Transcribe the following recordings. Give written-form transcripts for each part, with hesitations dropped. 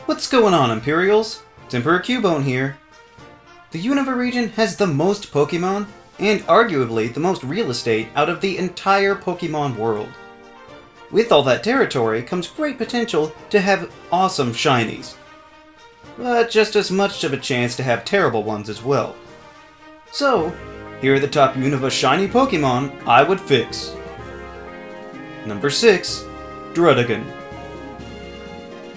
What's going on, Imperials? It's Emperor Cubone here. The Unova region has the most Pokemon, and arguably the most real estate out of the entire Pokemon world. With all that territory comes great potential to have awesome shinies, but just as much of a chance to have terrible ones as well. So, here are the top Unova shiny Pokemon I would fix. Number 6. Druddigon.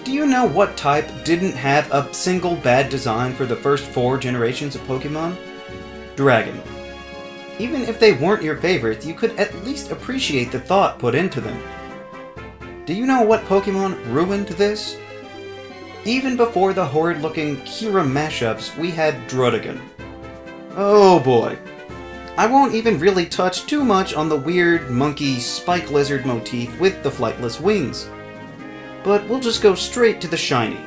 Do you know what type didn't have a single bad design for the first 4 generations of Pokemon? Dragon. Even if they weren't your favorites, you could at least appreciate the thought put into them. Do you know what Pokemon ruined this? Even before the horrid-looking Kira mashups, we had Druddigon. Oh boy. I won't even really touch too much on the weird, monkey, spike lizard motif with the flightless wings. But we'll just go straight to the shiny.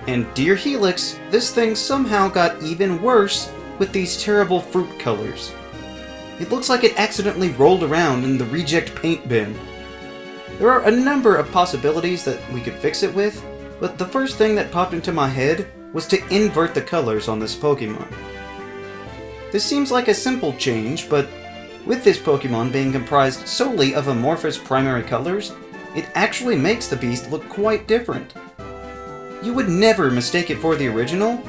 And dear Helix, this thing somehow got even worse with these terrible fruit colors. It looks like it accidentally rolled around in the reject paint bin. There are a number of possibilities that we could fix it with, but the first thing that popped into my head was to invert the colors on this Pokemon. This seems like a simple change, but with this Pokemon being comprised solely of amorphous primary colors, it actually makes the beast look quite different. You would never mistake it for the original,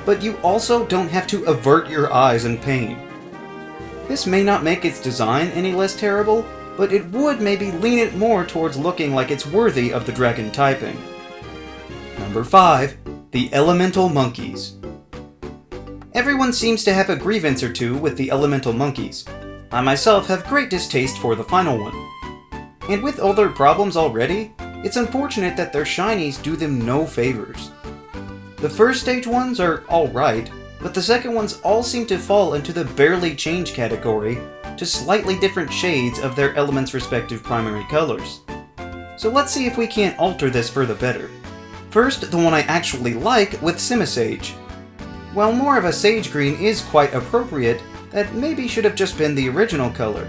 but you also don't have to avert your eyes in pain. This may not make its design any less terrible, but it would maybe lean it more towards looking like it's worthy of the dragon typing. Number 5. The Elemental Monkeys. Everyone seems to have a grievance or two with the Elemental Monkeys. I myself have great distaste for the final one. And with all their problems already, it's unfortunate that their shinies do them no favors. The first stage ones are alright, but the second ones all seem to fall into the barely change category to slightly different shades of their element's respective primary colors. So let's see if we can't alter this for the better. First, the one I actually like with Simisage. While more of a sage green is quite appropriate, that maybe should have just been the original color.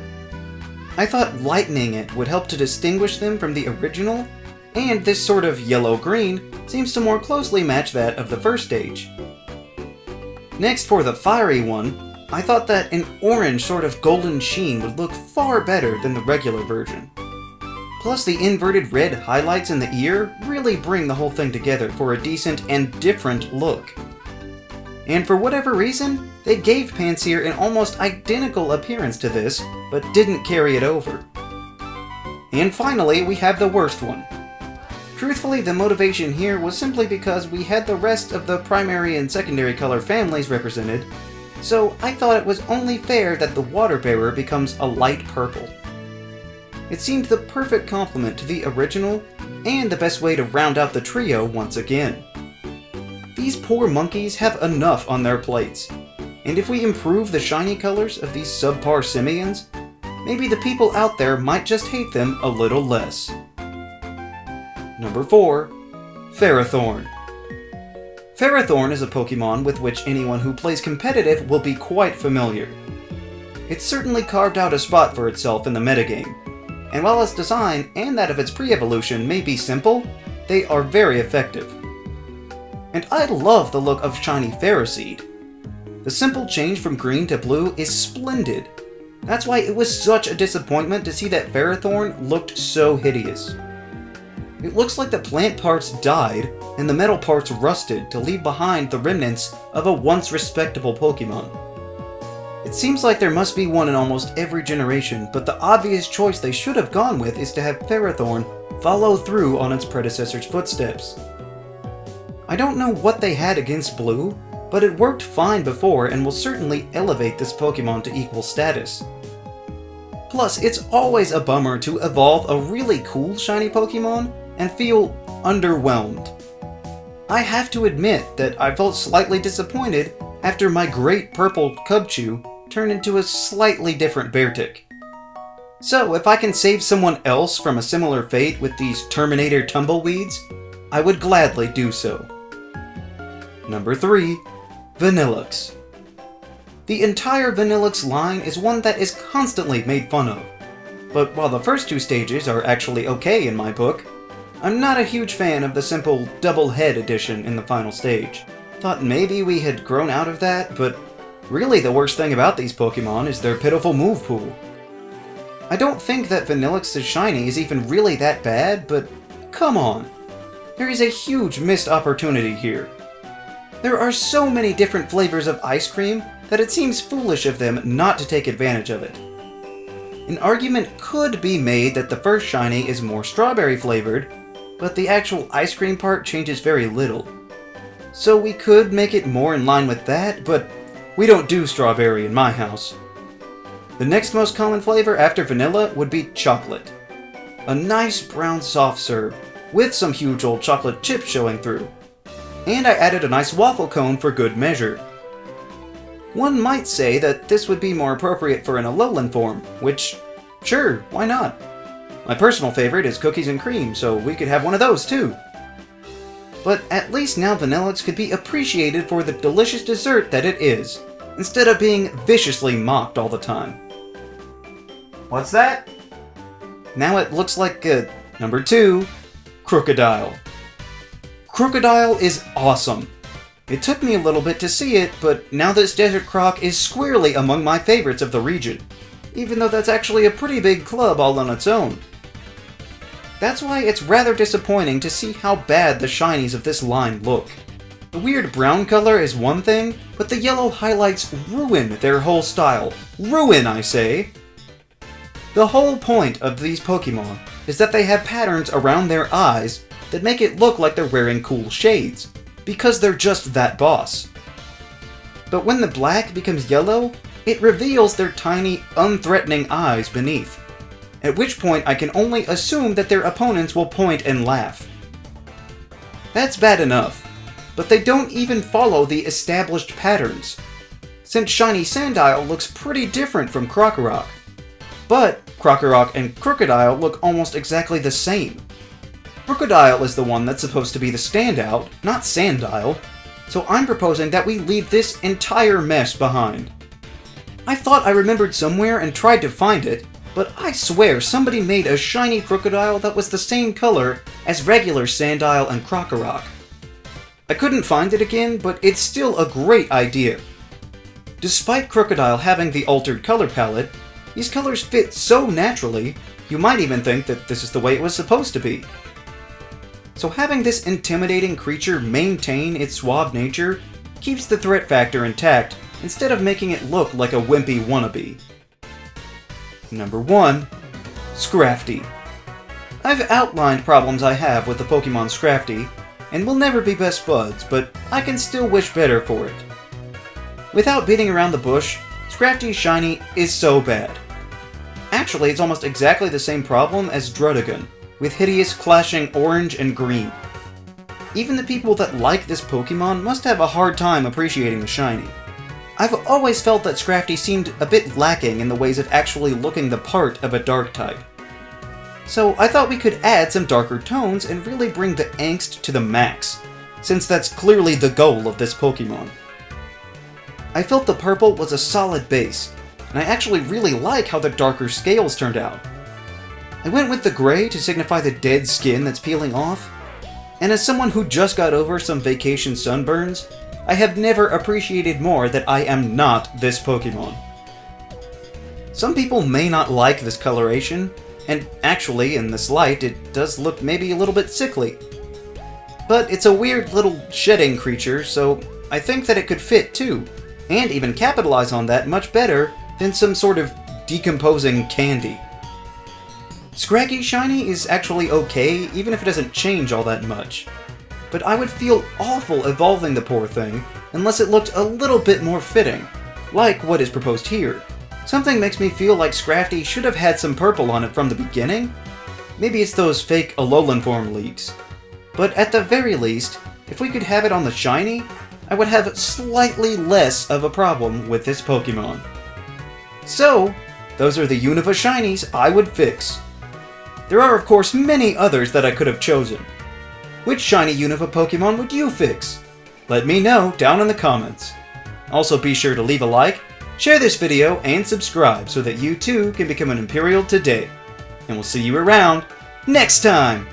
I thought lightening it would help to distinguish them from the original, and this sort of yellow-green seems to more closely match that of the first stage. Next, for the fiery one, I thought that an orange sort of golden sheen would look far better than the regular version. Plus, the inverted red highlights in the ear really bring the whole thing together for a decent and different look. And for whatever reason, they gave Pansear an almost identical appearance to this, but didn't carry it over. And finally, we have the worst one. Truthfully, the motivation here was simply because we had the rest of the primary and secondary color families represented, so I thought it was only fair that the Water Bearer becomes a light purple. It seemed the perfect complement to the original, and the best way to round out the trio once again. These poor monkeys have enough on their plates, and if we improve the shiny colors of these subpar simians, maybe the people out there might just hate them a little less. Number 4. Ferrothorn. Ferrothorn is a Pokemon with which anyone who plays competitive will be quite familiar. It's certainly carved out a spot for itself in the metagame, and while its design and that of its pre-evolution may be simple, they are very effective. And I love the look of shiny Ferroseed. The simple change from green to blue is splendid. That's why it was such a disappointment to see that Ferrothorn looked so hideous. It looks like the plant parts died and the metal parts rusted to leave behind the remnants of a once respectable Pokemon. It seems like there must be one in almost every generation, but the obvious choice they should have gone with is to have Ferrothorn follow through on its predecessor's footsteps. I don't know what they had against blue, but it worked fine before and will certainly elevate this Pokemon to equal status. Plus, it's always a bummer to evolve a really cool shiny Pokemon and feel underwhelmed. I have to admit that I felt slightly disappointed after my great purple Cubchoo turned into a slightly different Beartic. So if I can save someone else from a similar fate with these Terminator tumbleweeds, I would gladly do so. Number 3. Vanilluxe. The entire Vanilluxe line is one that is constantly made fun of, but while the first 2 stages are actually okay in my book, I'm not a huge fan of the simple double head edition in the final stage. Thought maybe we had grown out of that, but really the worst thing about these Pokemon is their pitiful move pool. I don't think that Vanilluxe's shiny is even really that bad, but come on. There is a huge missed opportunity here. There are so many different flavors of ice cream that it seems foolish of them not to take advantage of it. An argument could be made that the first shiny is more strawberry flavored, but the actual ice cream part changes very little. So we could make it more in line with that, but we don't do strawberry in my house. The next most common flavor after vanilla would be chocolate. A nice brown soft serve, with some huge old chocolate chips showing through. And I added a nice waffle cone for good measure. One might say that this would be more appropriate for an Alolan form, which, sure, why not? My personal favorite is cookies and cream, so we could have one of those too. But at least now Vanilluxe could be appreciated for the delicious dessert that it is, instead of being viciously mocked all the time. What's that? Now it looks like number 2, Krookodile. Krookodile is awesome. It took me a little bit to see it, but now this Desert Croc is squarely among my favorites of the region, even though that's actually a pretty big club all on its own. That's why it's rather disappointing to see how bad the shinies of this line look. The weird brown color is one thing, but the yellow highlights ruin their whole style. Ruin, I say! The whole point of these Pokemon is that they have patterns around their eyes that make it look like they're wearing cool shades, because they're just that boss. But when the black becomes yellow, it reveals their tiny, unthreatening eyes beneath, at which point I can only assume that their opponents will point and laugh. That's bad enough, but they don't even follow the established patterns, since Shiny Sandile looks pretty different from Krokorok. But Krokorok and Krookodile look almost exactly the same. Krookodile is the one that's supposed to be the standout, not Sandile, so I'm proposing that we leave this entire mess behind. I thought I remembered somewhere and tried to find it, but I swear somebody made a shiny Krookodile that was the same color as regular Sandile and Krokorok. I couldn't find it again, but it's still a great idea. Despite Krookodile having the altered color palette, these colors fit so naturally, you might even think that this is the way it was supposed to be. So having this intimidating creature maintain its suave nature keeps the threat factor intact instead of making it look like a wimpy wannabe. Number 1. Scrafty. I've outlined problems I have with the Pokemon Scrafty, and we'll never be best buds, but I can still wish better for it. Without beating around the bush, Scrafty's shiny is so bad. Actually, it's almost exactly the same problem as Druddigon, with hideous clashing orange and green. Even the people that like this Pokemon must have a hard time appreciating the shiny. I've always felt that Scrafty seemed a bit lacking in the ways of actually looking the part of a dark type. So I thought we could add some darker tones and really bring the angst to the max, since that's clearly the goal of this Pokemon. I felt the purple was a solid base, and I actually really like how the darker scales turned out. I went with the gray to signify the dead skin that's peeling off, and as someone who just got over some vacation sunburns, I have never appreciated more that I am not this Pokemon. Some people may not like this coloration, and actually, in this light, it does look maybe a little bit sickly. But it's a weird little shedding creature, so I think that it could fit too, and even capitalize on that much better than some sort of decomposing candy. Scraggy Shiny is actually okay, even if it doesn't change all that much. But I would feel awful evolving the poor thing, unless it looked a little bit more fitting, like what is proposed here. Something makes me feel like Scrafty should have had some purple on it from the beginning. Maybe it's those fake Alolan form leaks. But at the very least, if we could have it on the shiny, I would have slightly less of a problem with this Pokemon. So, those are the Unova shinies I would fix. There are of course many others that I could have chosen. Which shiny Unova Pokemon would you fix? Let me know down in the comments. Also be sure to leave a like, share this video, and subscribe so that you too can become an Imperial today. And we'll see you around next time!